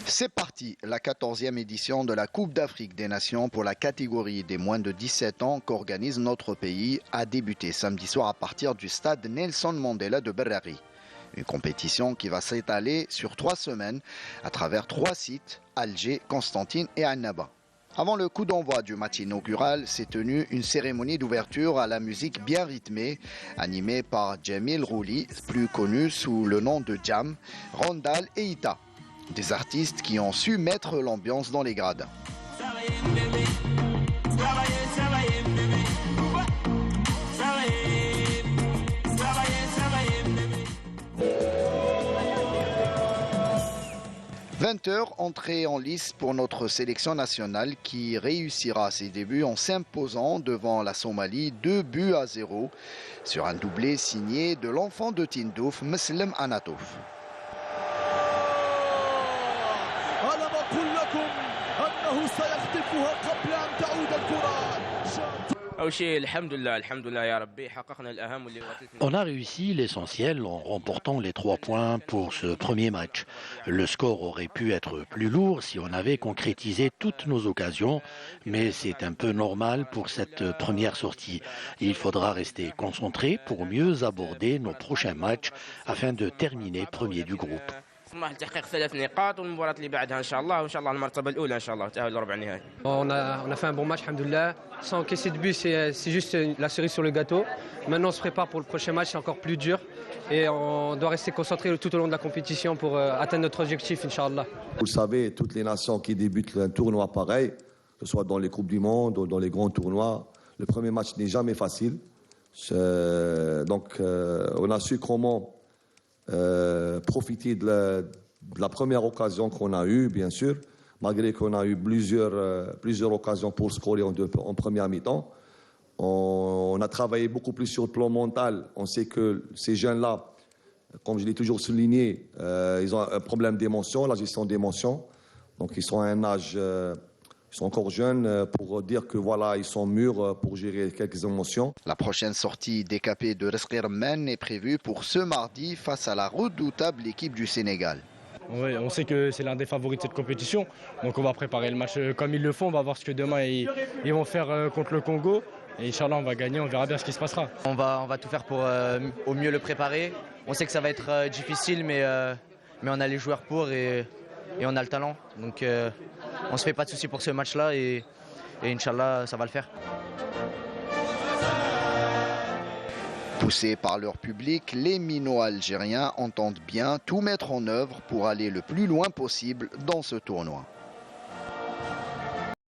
C'est parti, la 14e édition de la Coupe d'Afrique des Nations pour la catégorie des moins de 17 ans qu'organise notre pays a débuté samedi soir à partir du stade Nelson Mandela de Berrari. Une compétition qui va s'étaler sur 3 semaines à travers 3 sites, Alger, Constantine et Annaba. Avant le coup d'envoi du match inaugural, s'est tenue une cérémonie d'ouverture à la musique bien rythmée, animée par Jamil Rouli, plus connu sous le nom de Jam, Rondal et Ita. Des artistes qui ont su mettre l'ambiance dans les grades. « 20h, entrée en lice pour notre sélection nationale qui réussira ses débuts en s'imposant devant la Somalie 2-0 sur un doublé signé de l'enfant de Tindouf, Meslem Anatouf. On a réussi l'essentiel en remportant les 3 points pour ce premier match. Le score aurait pu être plus lourd si on avait concrétisé toutes nos occasions, mais c'est un peu normal pour cette première sortie. Il faudra rester concentré pour mieux aborder nos prochains matchs afin de terminer premier du groupe. On a fait un bon match, alhamdoulilah. Sans encaisser de but, c'est juste la cerise sur le gâteau. Maintenant, on se prépare pour le prochain match, c'est encore plus dur. Et on doit rester concentré tout au long de la compétition pour atteindre notre objectif, Inch'Allah. Vous savez, toutes les nations qui débutent un tournoi pareil, que ce soit dans les Coupes du Monde ou dans les grands tournois, le premier match n'est jamais facile. Donc, on a su comment profiter de la première occasion qu'on a eue, bien sûr, malgré qu'on a eu plusieurs occasions pour scorer en première mi-temps. On a travaillé beaucoup plus sur le plan mental. On sait que ces jeunes-là, comme je l'ai toujours souligné, ils ont un problème d'émotion, la gestion d'émotions. Donc ils sont à un âge, ils sont encore jeunes pour dire que voilà, ils sont mûrs pour gérer quelques émotions. La prochaine sortie décapée de Resqir Men est prévue pour ce mardi face à la redoutable équipe du Sénégal. Oui, on sait que c'est l'un des favoris de cette compétition, donc on va préparer le match comme ils le font. On va voir ce que demain ils vont faire contre le Congo. Et Inch'Allah, on va gagner, on verra bien ce qui se passera. On va tout faire pour au mieux le préparer. On sait que ça va être difficile, mais on a les joueurs pour et on a le talent. Donc on ne se fait pas de soucis pour ce match-là et Inch'Allah, ça va le faire. Poussés par leur public, les minots algériens entendent bien tout mettre en œuvre pour aller le plus loin possible dans ce tournoi.